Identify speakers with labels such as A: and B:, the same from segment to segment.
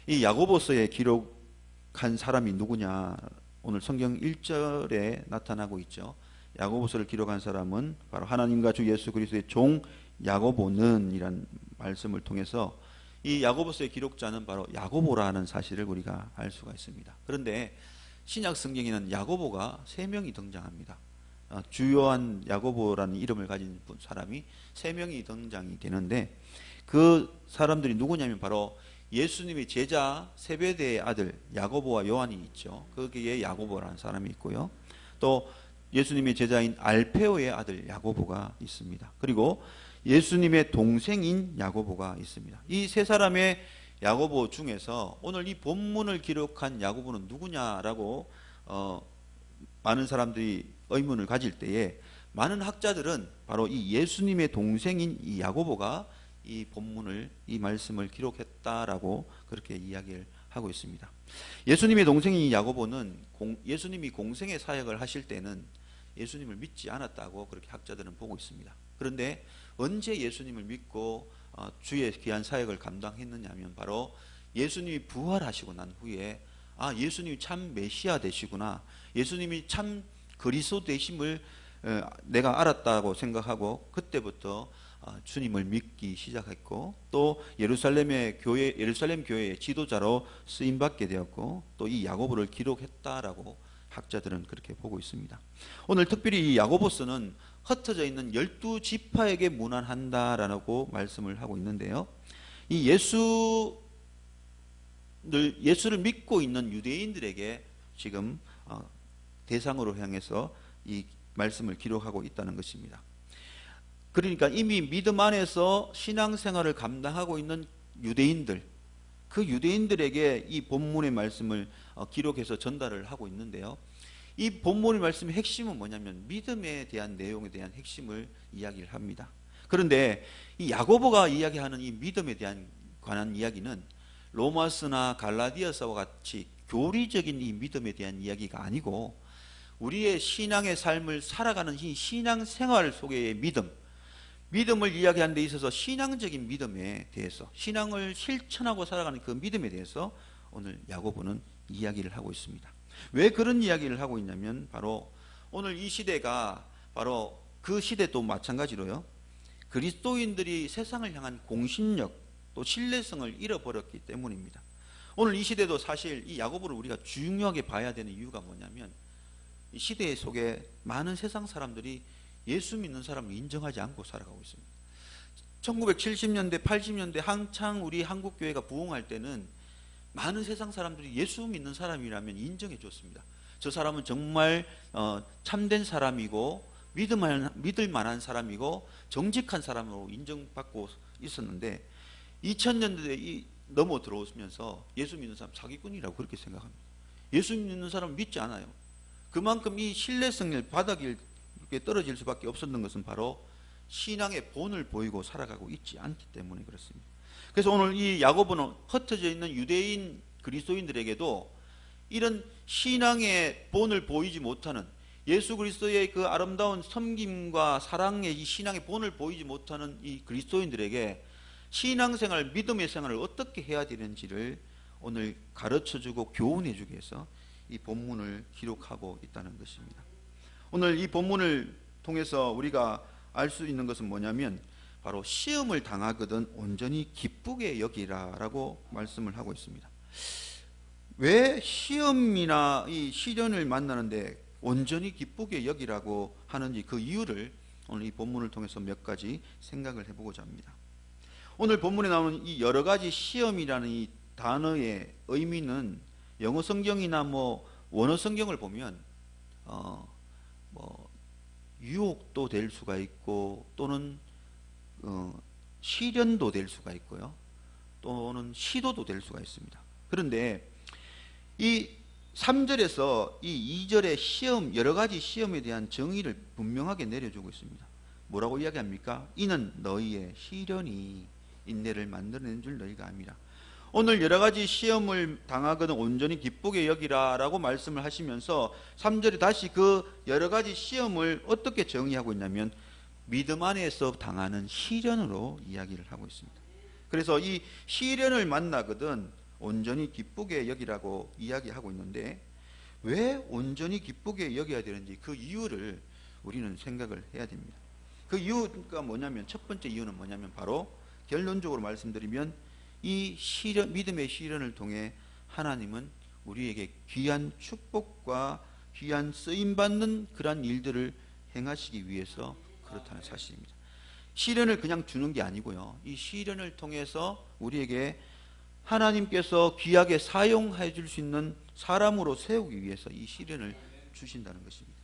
A: 이 야고보서에 기록한 사람이 누구냐? 오늘 성경 1절에 나타나고 있죠. 야고보서를 기록한 사람은 바로 하나님과 주 예수 그리스도의 종 야고보는 이란 말씀을 통해서 이 야고보서의 기록자는 바로 야고보라는 사실을 우리가 알 수가 있습니다. 그런데 신약 성경에는 야고보가 3명이 등장합니다. 주요한 야고보라는 이름을 가진 사람이 3명이 등장이 되는데 그 사람들이 누구냐면 바로 예수님의 제자 세베대의 아들 야고보와 요한이 있죠. 거기에 야고보라는 사람이 있고요. 또 예수님의 제자인 알페오의 아들 야고보가 있습니다. 그리고 예수님의 동생인 야고보가 있습니다. 이 세 사람의 야고보 중에서 오늘 이 본문을 기록한 야고보는 누구냐라고 많은 사람들이 의문을 가질 때에 많은 학자들은 바로 이 예수님의 동생인 이 야고보가 이 본문을, 이 말씀을 기록했다라고 그렇게 이야기를 하고 있습니다. 예수님의 동생인 야고보는 예수님이 공생의 사역을 하실 때는 예수님을 믿지 않았다고 그렇게 학자들은 보고 있습니다. 그런데 언제 예수님을 믿고 주의 귀한 사역을 감당했느냐 하면 바로 예수님이 부활하시고 난 후에 예수님이 참 메시아 되시구나, 예수님이 참 그리스도 되심을 내가 알았다고 생각하고 그때부터 주님을 믿기 시작했고 또 예루살렘 교회의 지도자로 쓰임 받게 되었고 또 이 야고보를 기록했다라고 학자들은 그렇게 보고 있습니다. 오늘 특별히 이 야고보서는 흩어져 있는 12지파에게 문안한다라고 말씀을 하고 있는데요. 이 예수를 믿고 있는 유대인들에게 지금 대상으로 향해서 이 말씀을 기록하고 있다는 것입니다. 그러니까 이미 믿음 안에서 신앙생활을 감당하고 있는 유대인들, 그 유대인들에게 이 본문의 말씀을 기록해서 전달을 하고 있는데요. 이 본문의 말씀의 핵심은 뭐냐면 믿음에 대한 내용에 대한 핵심을 이야기를 합니다. 그런데 이 야고보가 이야기하는 이 믿음에 대한 관한 이야기는 로마서나 갈라디아서와 같이 교리적인 이 믿음에 대한 이야기가 아니고 우리의 신앙의 삶을 살아가는 이 신앙생활 속의 믿음을 이야기하는 데 있어서 신앙적인 믿음에 대해서, 신앙을 실천하고 살아가는 그 믿음에 대해서 오늘 야고보는 이야기를 하고 있습니다. 왜 그런 이야기를 하고 있냐면 바로 오늘 이 시대가 바로 그 시대도 마찬가지로요, 그리스도인들이 세상을 향한 공신력 또 신뢰성을 잃어버렸기 때문입니다. 오늘 이 시대도 사실 이 야고보를 우리가 중요하게 봐야 되는 이유가 뭐냐면 이 시대 속에 많은 세상 사람들이 예수 믿는 사람을 인정하지 않고 살아가고 있습니다. 1970년대 80년대 한창 우리 한국교회가 부흥할 때는 많은 세상 사람들이 예수 믿는 사람이라면 인정해 줬습니다. 저 사람은 정말 참된 사람이고 믿을 만한 사람이고 정직한 사람으로 인정받고 있었는데 2000년대에 넘어 들어오면서 예수 믿는 사람 사기꾼이라고 그렇게 생각합니다. 예수 믿는 사람은 믿지 않아요. 그만큼 이 신뢰성의 바닥이 떨어질 수밖에 없었던 것은 바로 신앙의 본을 보이고 살아가고 있지 않기 때문에 그렇습니다. 그래서 오늘 이 야고보는 흩어져 있는 유대인 그리스도인들에게도 이런 신앙의 본을 보이지 못하는, 예수 그리스도의 그 아름다운 섬김과 사랑의 이 신앙의 본을 보이지 못하는 이 그리스도인들에게 신앙생활, 믿음의 생활을 어떻게 해야 되는지를 오늘 가르쳐주고 교훈해주기 위해서 이 본문을 기록하고 있다는 것입니다. 오늘 이 본문을 통해서 우리가 알 수 있는 것은 뭐냐면 바로 시험을 당하거든 온전히 기쁘게 여기라라고 말씀을 하고 있습니다. 왜 시험이나 이 시련을 만나는데 온전히 기쁘게 여기라고 하는지 그 이유를 오늘 이 본문을 통해서 몇 가지 생각을 해보고자 합니다. 오늘 본문에 나오는 이 여러 가지 시험이라는 이 단어의 의미는 영어 성경이나 원어 성경을 보면 유혹도 될 수가 있고 또는 시련도 될 수가 있고요, 또는 시도도 될 수가 있습니다. 그런데 이 3절에서 이 2절의 시험, 여러 가지 시험에 대한 정의를 분명하게 내려주고 있습니다. 뭐라고 이야기합니까? 이는 너희의 시련이 인내를 만들어낸 줄 너희가 압니다. 오늘 여러 가지 시험을 당하거든 온전히 기쁘게 여기라 라고 말씀을 하시면서 3절에 다시 그 여러 가지 시험을 어떻게 정의하고 있냐면 믿음 안에서 당하는 시련으로 이야기를 하고 있습니다. 그래서 이 시련을 만나거든 온전히 기쁘게 여기라고 이야기하고 있는데, 왜 온전히 기쁘게 여겨야 되는지 그 이유를 우리는 생각을 해야 됩니다. 그 이유가 뭐냐면, 첫 번째 이유는 뭐냐면 바로 결론적으로 말씀드리면 이 믿음의 시련을 통해 하나님은 우리에게 귀한 축복과 귀한 쓰임받는 그러한 일들을 행하시기 위해서 그렇다는 사실입니다. 시련을 그냥 주는 게 아니고요, 이 시련을 통해서 우리에게 하나님께서 귀하게 사용해 줄 수 있는 사람으로 세우기 위해서 이 시련을 주신다는 것입니다.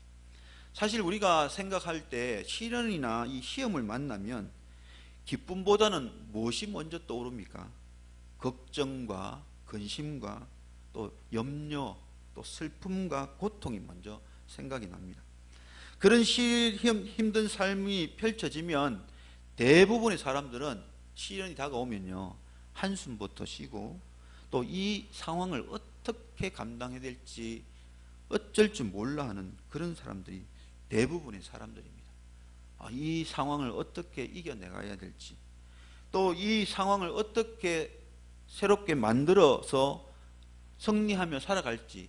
A: 사실 우리가 생각할 때 시련이나 이 시험을 만나면 기쁨보다는 무엇이 먼저 떠오릅니까? 걱정과 근심과 또 염려, 또 슬픔과 고통이 먼저 생각이 납니다. 그런 힘든 삶이 펼쳐지면 대부분의 사람들은 시련이 다가오면요, 한숨부터 쉬고 또 이 상황을 어떻게 감당해야 될지 어쩔 줄 몰라 하는 그런 사람들이 대부분의 사람들입니다. 이 상황을 어떻게 이겨내가야 될지, 또 이 상황을 어떻게 새롭게 만들어서 승리하며 살아갈지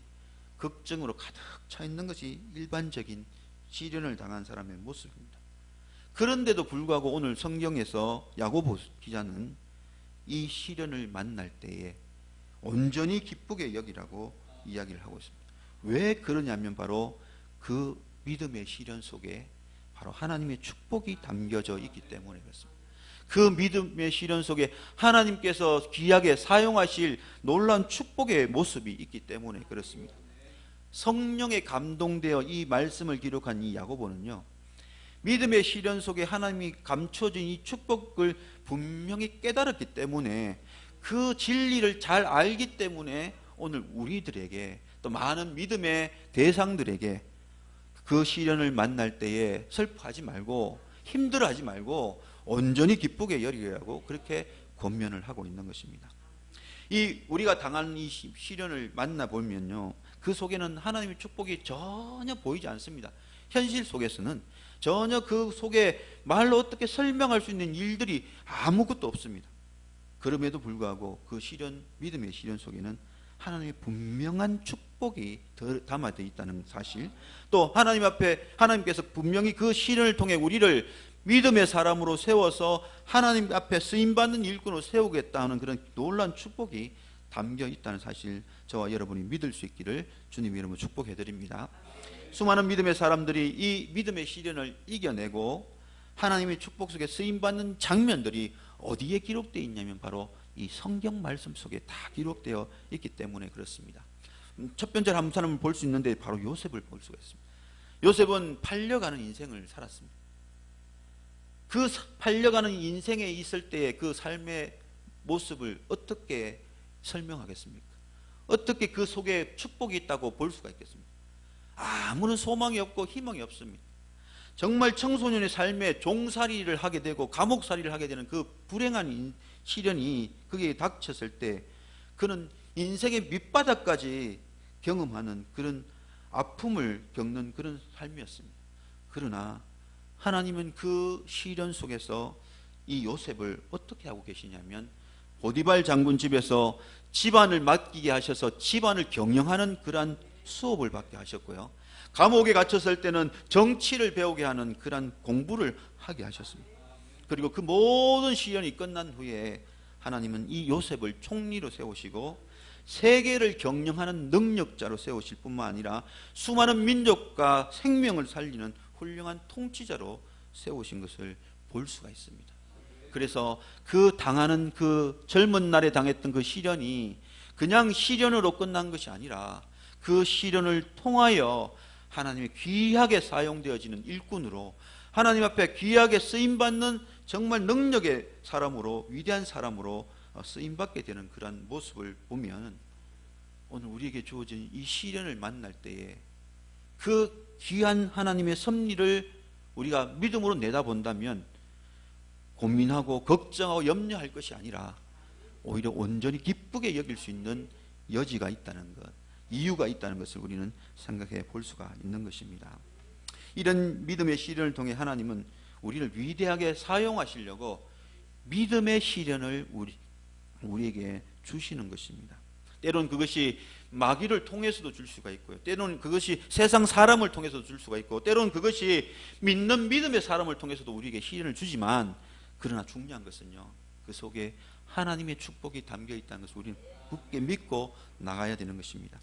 A: 걱정으로 가득 차 있는 것이 일반적인 시련을 당한 사람의 모습입니다. 그런데도 불구하고 오늘 성경에서 야고보 기자는 이 시련을 만날 때에 온전히 기쁘게 여기라고 이야기를 하고 있습니다. 왜 그러냐면 바로 그 믿음의 시련 속에 바로 하나님의 축복이 담겨져 있기 때문에 그렇습니다. 그 믿음의 시련 속에 하나님께서 귀하게 사용하실 놀라운 축복의 모습이 있기 때문에 그렇습니다. 성령에 감동되어 이 말씀을 기록한 이 야고보는요, 믿음의 시련 속에 하나님이 감춰진 이 축복을 분명히 깨달았기 때문에, 그 진리를 잘 알기 때문에 오늘 우리들에게, 또 많은 믿음의 대상들에게 그 시련을 만날 때에 슬퍼하지 말고 힘들어하지 말고 온전히 기쁘게 여기라고 그렇게 권면을 하고 있는 것입니다. 이 우리가 당한 이 시련을 만나보면요, 그 속에는 하나님의 축복이 전혀 보이지 않습니다. 현실 속에서는 전혀 그 속에 말로 어떻게 설명할 수 있는 일들이 아무것도 없습니다. 그럼에도 불구하고 그 시련, 믿음의 시련 속에는 하나님의 분명한 축복이 담아져 있다는 사실, 또 하나님 앞에 하나님께서 분명히 그 시련을 통해 우리를 믿음의 사람으로 세워서 하나님 앞에 쓰임받는 일꾼으로 세우겠다는 그런 놀라운 축복이 담겨 있다는 사실, 저와 여러분이 믿을 수 있기를 주님 이름으로 축복해 드립니다. 수많은 믿음의 사람들이 이 믿음의 시련을 이겨내고 하나님의 축복 속에 쓰임받는 장면들이 어디에 기록되어 있냐면 바로 이 성경 말씀 속에 다 기록되어 있기 때문에 그렇습니다. 첫 번째 한 사람을 볼 수 있는데 바로 요셉을 볼 수가 있습니다. 요셉은 팔려가는 인생을 살았습니다. 그 팔려가는 인생에 있을 때의 그 삶의 모습을 어떻게 설명하겠습니까? 어떻게 그 속에 축복이 있다고 볼 수가 있겠습니까? 아무런 소망이 없고 희망이 없습니다. 정말 청소년의 삶에 종살이를 하게 되고 감옥살이를 하게 되는 그 불행한 시련이 그게 닥쳤을 때 그는 인생의 밑바닥까지 경험하는 그런 아픔을 겪는 그런 삶이었습니다. 그러나 하나님은 그 시련 속에서 이 요셉을 어떻게 하고 계시냐면, 보디발 장군 집에서 집안을 맡기게 하셔서 집안을 경영하는 그러한 수업을 받게 하셨고요, 감옥에 갇혔을 때는 정치를 배우게 하는 그러한 공부를 하게 하셨습니다. 그리고 그 모든 시련이 끝난 후에 하나님은 이 요셉을 총리로 세우시고 세계를 경영하는 능력자로 세우실 뿐만 아니라 수많은 민족과 생명을 살리는 훌륭한 통치자로 세우신 것을 볼 수가 있습니다. 그래서 그 당하는 그 젊은 날에 당했던 그 시련이 그냥 시련으로 끝난 것이 아니라 그 시련을 통하여 하나님의 귀하게 사용되어지는 일꾼으로, 하나님 앞에 귀하게 쓰임받는 정말 능력의 사람으로, 위대한 사람으로 쓰임받게 되는 그런 모습을 보면, 오늘 우리에게 주어진 이 시련을 만날 때에 그 귀한 하나님의 섭리를 우리가 믿음으로 내다본다면 고민하고 걱정하고 염려할 것이 아니라 오히려 온전히 기쁘게 여길 수 있는 여지가 있다는 것, 이유가 있다는 것을 우리는 생각해 볼 수가 있는 것입니다. 이런 믿음의 시련을 통해 하나님은 우리를 위대하게 사용하시려고 믿음의 시련을 우리에게 주시는 것입니다. 때로는 그것이 마귀를 통해서도 줄 수가 있고요. 때로는 그것이 세상 사람을 통해서도 줄 수가 있고, 때로는 그것이 믿는 믿음의 사람을 통해서도 우리에게 시련을 주지만, 그러나 중요한 것은요, 그 속에 하나님의 축복이 담겨 있다는 것을 우리는 굳게 믿고 나가야 되는 것입니다.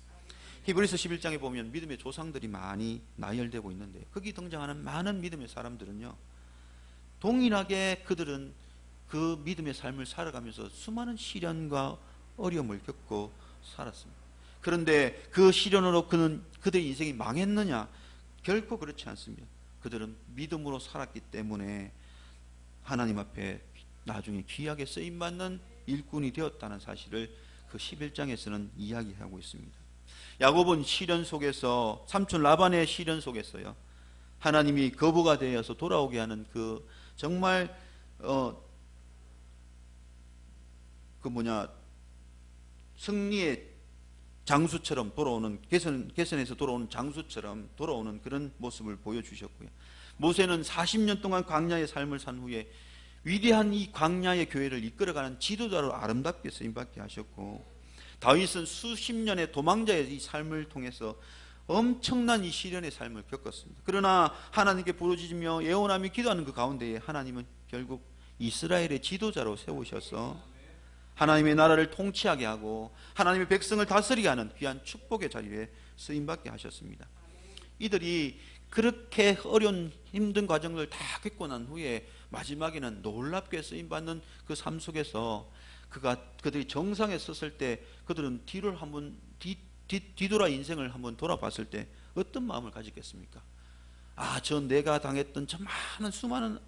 A: 히브리서 11장에 보면 믿음의 조상들이 많이 나열되고 있는데, 거기 등장하는 많은 믿음의 사람들은요, 동일하게 그들은 그 믿음의 삶을 살아가면서 수많은 시련과 어려움을 겪고 살았습니다. 그런데 그 시련으로 그들의 인생이 망했느냐? 결코 그렇지 않습니다. 그들은 믿음으로 살았기 때문에 하나님 앞에 나중에 귀하게 쓰임받는 일꾼이 되었다는 사실을 그 11장에서는 이야기하고 있습니다. 야곱은 시련 속에서, 삼촌 라반의 시련 속에서요, 하나님이 거부가 되어서 돌아오게 하는 그 정말 승리의 장수처럼 돌아오는, 개선에서 돌아오는 장수처럼 돌아오는 그런 모습을 보여주셨고요. 모세는 40년 동안 광야의 삶을 산 후에 위대한 이 광야의 교회를 이끌어가는 지도자로 아름답게 쓰임받게 하셨고, 다윗은 수십 년의 도망자의 이 삶을 통해서 엄청난 이 시련의 삶을 겪었습니다. 그러나 하나님께 부르짖으며 예언하며 기도하는 그 가운데에 하나님은 결국 이스라엘의 지도자로 세우셔서 하나님의 나라를 통치하게 하고 하나님의 백성을 다스리게 하는 귀한 축복의 자리에 쓰임받게 하셨습니다. 이들이 그렇게 어려운 힘든 과정을 다 겪고 난 후에 마지막에는 놀랍게 쓰임받는 그 삶 속에서 그들이 정상에 섰을 때 그들은 뒤를 한번 뒤돌아 인생을 한번 돌아봤을 때 어떤 마음을 가졌겠습니까? 내가 당했던 저 많은 수많은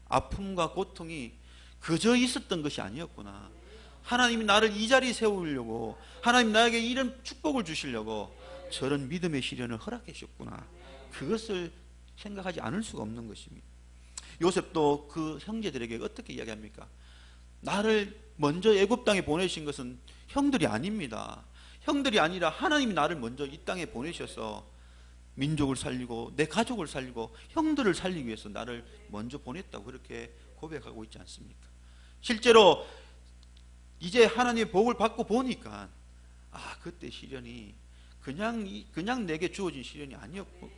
A: 아픔과 고통이 그저 있었던 것이 아니었구나. 하나님이 나를 이 자리에 세우려고, 하나님 나에게 이런 축복을 주시려고 저런 믿음의 시련을 허락해 주셨구나. 그것을 생각하지 않을 수가 없는 것입니다. 요셉도 그 형제들에게 어떻게 이야기합니까? 나를 먼저 애굽 땅에 보내신 것은 형들이 아닙니다. 형들이 아니라 하나님이 나를 먼저 이 땅에 보내셔서 민족을 살리고 내 가족을 살리고 형들을 살리기 위해서 나를 먼저 보냈다고 그렇게 고백하고 있지 않습니까? 실제로 이제 하나님의 복을 받고 보니까 그때 시련이 그냥 내게 주어진 시련이 아니었고,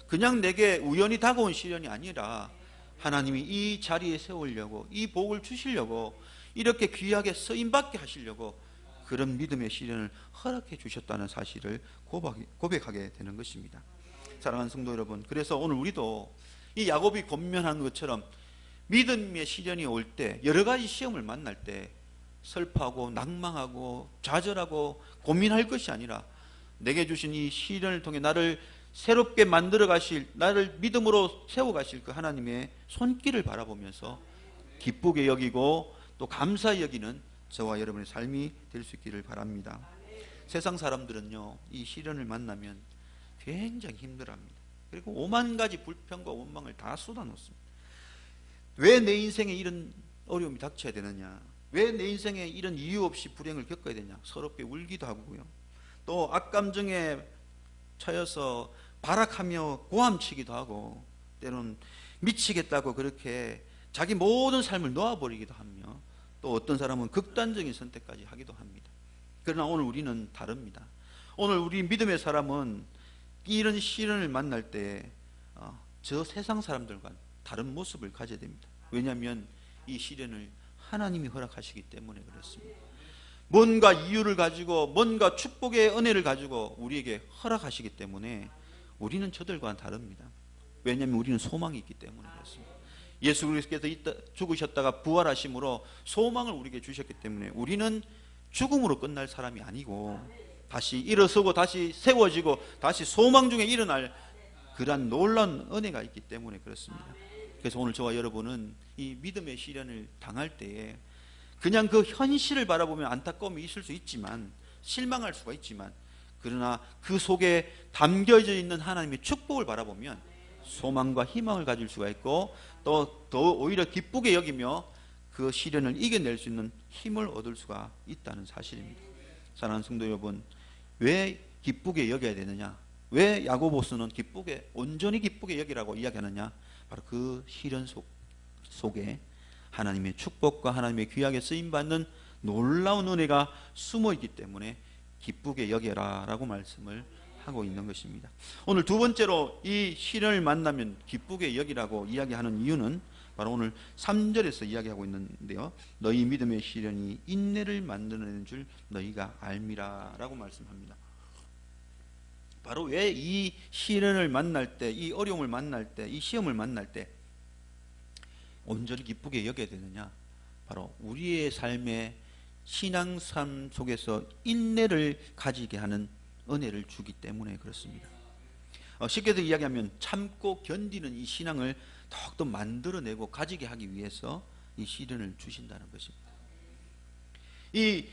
A: 그냥 내게 우연히 다가온 시련이 아니라 하나님이 이 자리에 세우려고, 이 복을 주시려고, 이렇게 귀하게 쓰임받게 하시려고 그런 믿음의 시련을 허락해 주셨다는 사실을 고백하게 되는 것입니다. 사랑하는 성도 여러분, 그래서 오늘 우리도 이 야곱이 권면한 것처럼 믿음의 시련이 올 때, 여러 가지 시험을 만날 때 슬퍼하고 낭망하고 좌절하고 고민할 것이 아니라 내게 주신 이 시련을 통해 나를 새롭게 만들어 가실, 나를 믿음으로 세워 가실 그 하나님의 손길을 바라보면서 기쁘게 여기고 또 감사히 여기는 저와 여러분의 삶이 될 수 있기를 바랍니다. 세상 사람들은요, 이 시련을 만나면 굉장히 힘들어합니다. 그리고 오만 가지 불평과 원망을 다 쏟아놓습니다. 왜 내 인생에 이런 어려움이 닥쳐야 되느냐, 왜 내 인생에 이런 이유 없이 불행을 겪어야 되냐, 서럽게 울기도 하고요, 또 악감정에 차여서 발악하며 고함치기도 하고, 때로는 미치겠다고 그렇게 자기 모든 삶을 놓아버리기도 하며, 또 어떤 사람은 극단적인 선택까지 하기도 합니다. 그러나 오늘 우리는 다릅니다. 오늘 우리 믿음의 사람은 이런 시련을 만날 때 저 세상 사람들과 다른 모습을 가져야 됩니다. 왜냐하면 이 시련을 하나님이 허락하시기 때문에 그렇습니다. 뭔가 이유를 가지고, 뭔가 축복의 은혜를 가지고 우리에게 허락하시기 때문에 우리는 저들과는 다릅니다. 왜냐하면 우리는 소망이 있기 때문에 그렇습니다. 예수 그리스도께서 죽으셨다가 부활하심으로 소망을 우리에게 주셨기 때문에 우리는 죽음으로 끝날 사람이 아니고 다시 일어서고 다시 세워지고 다시 소망 중에 일어날 그러한 놀라운 은혜가 있기 때문에 그렇습니다. 그래서 오늘 저와 여러분은 이 믿음의 시련을 당할 때에 그냥 그 현실을 바라보면 안타까움이 있을 수 있지만, 실망할 수가 있지만, 그러나 그 속에 담겨져 있는 하나님의 축복을 바라보면 소망과 희망을 가질 수가 있고, 또 더 오히려 기쁘게 여기며 그 시련을 이겨낼 수 있는 힘을 얻을 수가 있다는 사실입니다. 사랑하는 성도 여러분, 왜 기쁘게 여겨야 되느냐, 왜 야고보서는 온전히 기쁘게 여기라고 이야기하느냐, 바로 그 시련 속에 하나님의 축복과 하나님의 귀하게 쓰임받는 놀라운 은혜가 숨어있기 때문에 기쁘게 여겨라 라고 말씀을 하고 있는 것입니다. 오늘 두 번째로 이 시련을 만나면 기쁘게 여기라고 이야기하는 이유는 바로 오늘 3절에서 이야기하고 있는데요. 너희 믿음의 시련이 인내를 만드는 줄 너희가 알미라 라고 말씀합니다. 바로 왜 이 시련을 만날 때, 이 어려움을 만날 때, 이 시험을 만날 때 온전히 기쁘게 여겨야 되느냐? 바로 우리의 삶의 신앙삶 속에서 인내를 가지게 하는 은혜를 주기 때문에 그렇습니다. 쉽게도 이야기하면 참고 견디는 이 신앙을 더욱더 만들어내고 가지게 하기 위해서 이 시련을 주신다는 것입니다. 이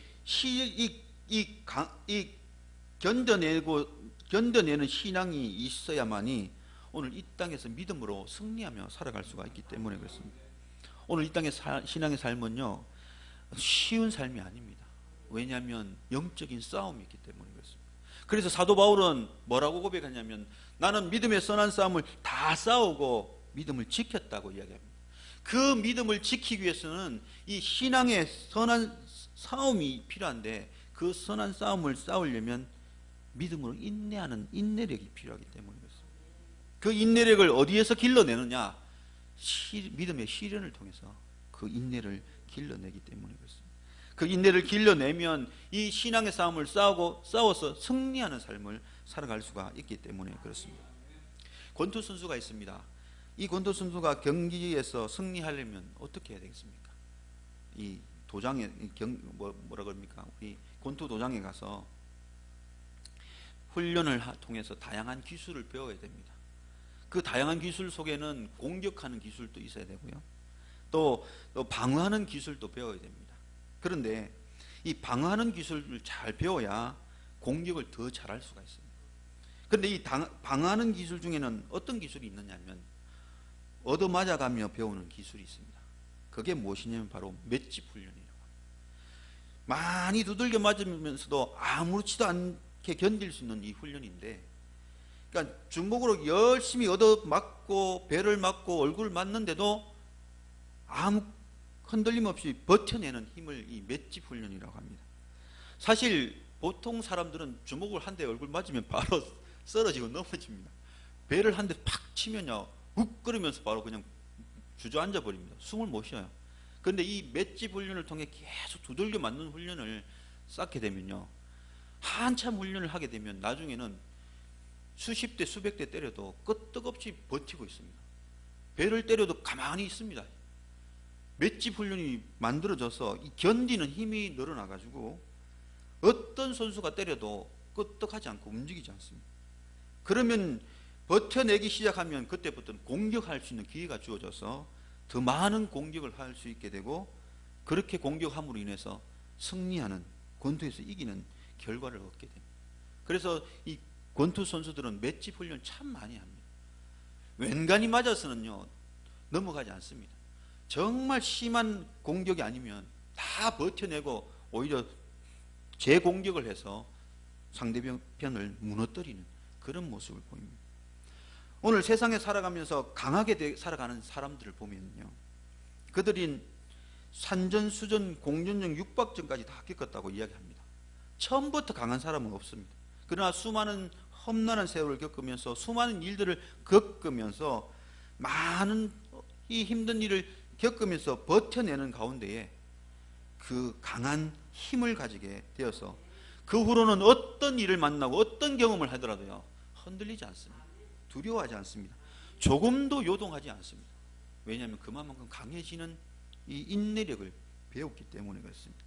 A: 견뎌내는 신앙이 있어야만이 오늘 이 땅에서 믿음으로 승리하며 살아갈 수가 있기 때문에 그렇습니다. 오늘 이 땅의 신앙의 삶은요, 쉬운 삶이 아닙니다. 왜냐하면 영적인 싸움이 있기 때문에 그렇습니다. 그래서 사도 바울은 뭐라고 고백하냐면 나는 믿음의 선한 싸움을 다 싸우고 믿음을 지켰다고 이야기합니다. 그 믿음을 지키기 위해서는 이 신앙의 선한 싸움이 필요한데 그 선한 싸움을 싸우려면 믿음으로 인내하는 인내력이 필요하기 때문에 그렇습니다. 그 인내력을 어디에서 길러내느냐? 믿음의 시련을 통해서 그 인내를 길러내기 때문에 그렇습니다. 그 인내를 길러내면 이 신앙의 싸움을 싸워서 승리하는 삶을 살아갈 수가 있기 때문에 그렇습니다. 권투 선수가 있습니다. 이 권투 선수가 경기에서 승리하려면 어떻게 해야 되겠습니까? 이 도장에 뭐라 그럽니까? 우리 권투 도장에 가서 훈련을 통해서 다양한 기술을 배워야 됩니다. 그 다양한 기술 속에는 공격하는 기술도 있어야 되고요. 또 방어하는 기술도 배워야 됩니다. 그런데 이 방어하는 기술을 잘 배워야 공격을 더 잘할 수가 있습니다. 그런데 이 방어하는 기술 중에는 어떤 기술이 있느냐면 얻어맞아가며 배우는 기술이 있습니다. 그게 무엇이냐면 바로 맷집 훈련이라고 합니다. 많이 두들겨 맞으면서도 아무렇지도 않게 견딜 수 있는 이 훈련인데, 그러니까 주먹으로 열심히 얻어맞고 배를 맞고 얼굴을 맞는데도 아무 흔들림 없이 버텨내는 힘을 이 맷집 훈련이라고 합니다. 사실 보통 사람들은 주먹을 한 대 얼굴 맞으면 바로 쓰러지고 넘어집니다. 배를 한 대 팍 치면요 욱 끓으면서 바로 그냥 주저앉아 버립니다. 숨을 못 쉬어요. 그런데 이 맷집 훈련을 통해 계속 두들겨 맞는 훈련을 쌓게 되면요, 한참 훈련을 하게 되면 나중에는 수십 대 수백 대 때려도 끄떡없이 버티고 있습니다. 배를 때려도 가만히 있습니다. 맷집 훈련이 만들어져서 이 견디는 힘이 늘어나가지고 어떤 선수가 때려도 끄떡하지 않고 움직이지 않습니다. 그러면 버텨내기 시작하면 그때부터는 공격할 수 있는 기회가 주어져서 더 많은 공격을 할 수 있게 되고, 그렇게 공격함으로 인해서 승리하는, 권투에서 이기는 결과를 얻게 됩니다. 그래서 이 권투 선수들은 맷집 훈련 참 많이 합니다. 웬간히 맞아서는요 넘어가지 않습니다. 정말 심한 공격이 아니면 다 버텨내고 오히려 재공격을 해서 상대편을 무너뜨리는 그런 모습을 보입니다. 오늘 세상에 살아가면서 강하게 살아가는 사람들을 보면요, 그들이 산전수전 공전령 육박전까지 다 겪었다고 이야기합니다. 처음부터 강한 사람은 없습니다. 그러나 수많은 험난한 세월을 겪으면서 수많은 일들을 겪으면서 많은 이 힘든 일을 겪으면서 버텨내는 가운데에 그 강한 힘을 가지게 되어서 그 후로는 어떤 일을 만나고 어떤 경험을 하더라도요 흔들리지 않습니다. 두려워하지 않습니다. 조금도 요동하지 않습니다. 왜냐하면 그만큼 강해지는 이 인내력을 배웠기 때문에 그렇습니다.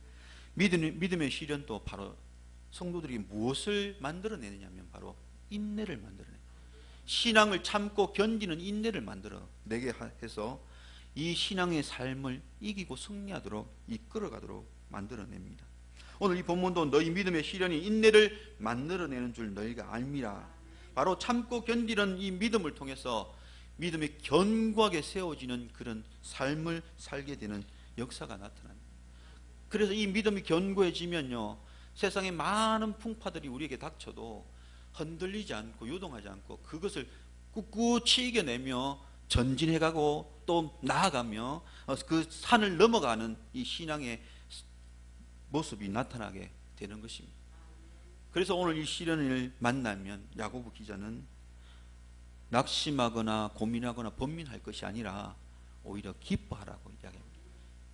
A: 믿음의 시련도 바로 성도들이 무엇을 만들어내느냐면 바로 인내를 만들어내요. 신앙을 참고 견디는 인내를 만들어내게 해서 이 신앙의 삶을 이기고 승리하도록 이끌어가도록 만들어냅니다. 오늘 이 본문도 너희 믿음의 시련이 인내를 만들어내는 줄 너희가 알미라. 바로 참고 견디는 이 믿음을 통해서 믿음이 견고하게 세워지는 그런 삶을 살게 되는 역사가 나타납니다. 그래서 이 믿음이 견고해지면요 세상에 많은 풍파들이 우리에게 닥쳐도 흔들리지 않고 요동하지 않고 그것을 꿋꿋이 이겨내며 전진해가고 또 나아가며 그 산을 넘어가는 이 신앙의 모습이 나타나게 되는 것입니다. 그래서 오늘 이 시련을 만나면 야고보 기자는 낙심하거나 고민하거나 번민할 것이 아니라 오히려 기뻐하라고 이야기합니다.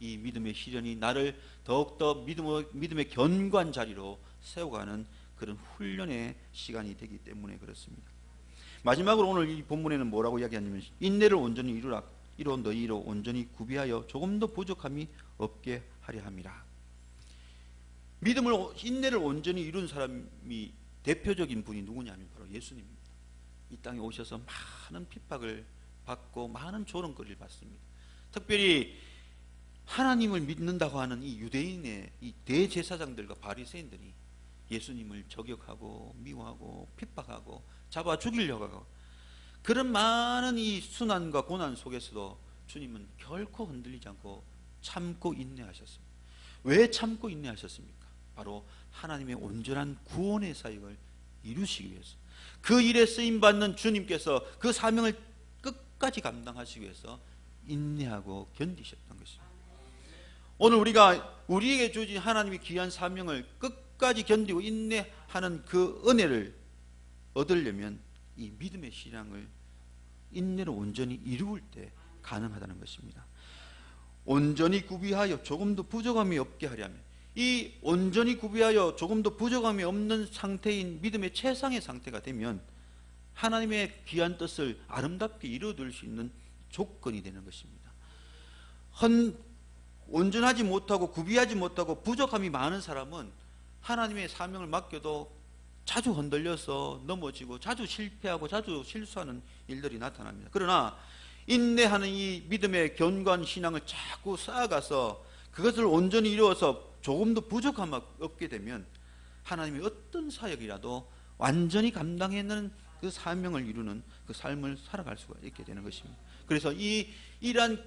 A: 이 믿음의 시련이 나를 더욱더 믿음의 견고한 자리로 세워가는 그런 훈련의 시간이 되기 때문에 그렇습니다. 마지막으로 오늘 이 본문에는 뭐라고 이야기하냐면 인내를 온전히 이루라. 이로 너희로 온전히 구비하여 조금도 부족함이 없게 하려 함이라. 인내를 온전히 이룬 사람이 대표적인 분이 누구냐면 바로 예수님입니다. 이 땅에 오셔서 많은 핍박을 받고 많은 조롱거리를 받습니다. 특별히 하나님을 믿는다고 하는 이 유대인의 이 대제사장들과 바리새인들이 예수님을 저격하고 미워하고 핍박하고 잡아 죽이려고 하고, 그런 많은 이 순환과 고난 속에서도 주님은 결코 흔들리지 않고 참고 인내하셨습니다. 왜 참고 인내하셨습니까? 바로 하나님의 온전한 구원의 사역을 이루시기 위해서, 그 일에 쓰임받는 주님께서 그 사명을 끝까지 감당하시기 위해서 인내하고 견디셨던 것입니다. 오늘 우리에게 주신 하나님의 귀한 사명을 끝까지 견디고 인내하는 그 은혜를 얻으려면 이 믿음의 신앙을 인내로 온전히 이루을 때 가능하다는 것입니다. 온전히 구비하여 조금도 부족함이 없게 하려면, 이 온전히 구비하여 조금도 부족함이 없는 상태인 믿음의 최상의 상태가 되면 하나님의 귀한 뜻을 아름답게 이루어들 수 있는 조건이 되는 것입니다. 온전하지 못하고 구비하지 못하고 부족함이 많은 사람은 하나님의 사명을 맡겨도 자주 흔들려서 넘어지고 자주 실패하고 자주 실수하는 일들이 나타납니다. 그러나 인내하는 이 믿음의 견고한 신앙을 자꾸 쌓아가서 그것을 온전히 이루어서 조금도 부족함이 없게 되면 하나님의 어떤 사역이라도 완전히 감당해내는 그 사명을 이루는 그 삶을 살아갈 수가 있게 되는 것입니다. 그래서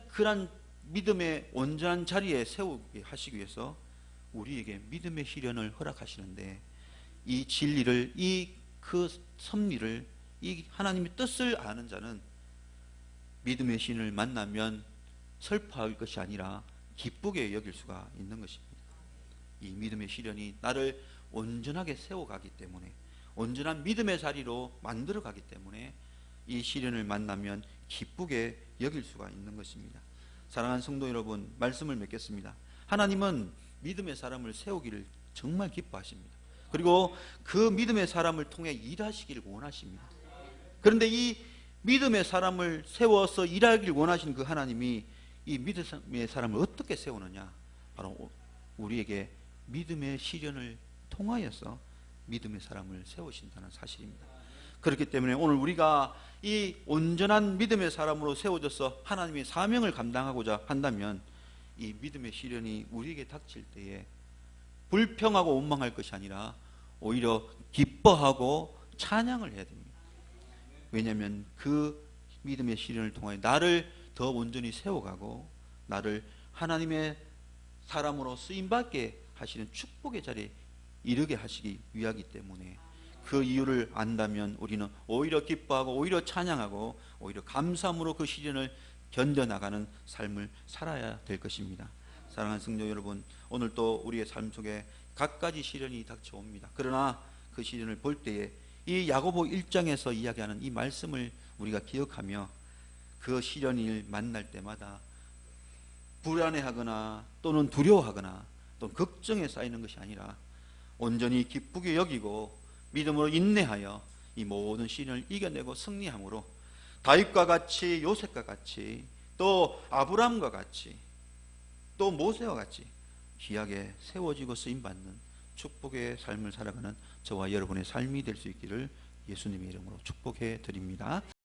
A: 그러한 믿음의 온전한 자리에 세우게 하시기 위해서 우리에게 믿음의 시련을 허락하시는데, 이 진리를, 그 섭리를, 이 하나님의 뜻을 아는 자는 믿음의 신을 만나면 슬퍼할 것이 아니라 기쁘게 여길 수가 있는 것입니다. 이 믿음의 시련이 나를 온전하게 세워가기 때문에, 온전한 믿음의 자리로 만들어가기 때문에 이 시련을 만나면 기쁘게 여길 수가 있는 것입니다. 사랑하는 성도 여러분, 말씀을 맺겠습니다. 하나님은 믿음의 사람을 세우기를 정말 기뻐하십니다. 그리고 그 믿음의 사람을 통해 일하시기를 원하십니다. 그런데 이 믿음의 사람을 세워서 일하기를 원하시는 그 하나님이 이 믿음의 사람을 어떻게 세우느냐? 바로 우리에게 믿음의 시련을 통하여서 믿음의 사람을 세우신다는 사실입니다. 그렇기 때문에 오늘 우리가 이 온전한 믿음의 사람으로 세워져서 하나님의 사명을 감당하고자 한다면 이 믿음의 시련이 우리에게 닥칠 때에 불평하고 원망할 것이 아니라 오히려 기뻐하고 찬양을 해야 됩니다. 왜냐하면 그 믿음의 시련을 통해 나를 더 온전히 세워가고 나를 하나님의 사람으로 쓰임받게 하시는 축복의 자리에 이르게 하시기 위하기 때문에, 그 이유를 안다면 우리는 오히려 기뻐하고 오히려 찬양하고 오히려 감사함으로 그 시련을 견뎌나가는 삶을 살아야 될 것입니다. 사랑하는 성도 여러분, 오늘 또 우리의 삶 속에 갖가지 시련이 닥쳐옵니다. 그러나 그 시련을 볼 때에 이 야고보 1장에서 이야기하는 이 말씀을 우리가 기억하며 그 시련을 만날 때마다 불안해하거나 또는 두려워하거나 또 걱정에 쌓이는 것이 아니라 온전히 기쁘게 여기고 믿음으로 인내하여 이 모든 시련을 이겨내고 승리함으로 다윗과 같이, 요셉과 같이, 또 아브라함과 같이, 또 모세와 같이 귀하게 세워지고 쓰임받는 축복의 삶을 살아가는 저와 여러분의 삶이 될 수 있기를 예수님의 이름으로 축복해 드립니다.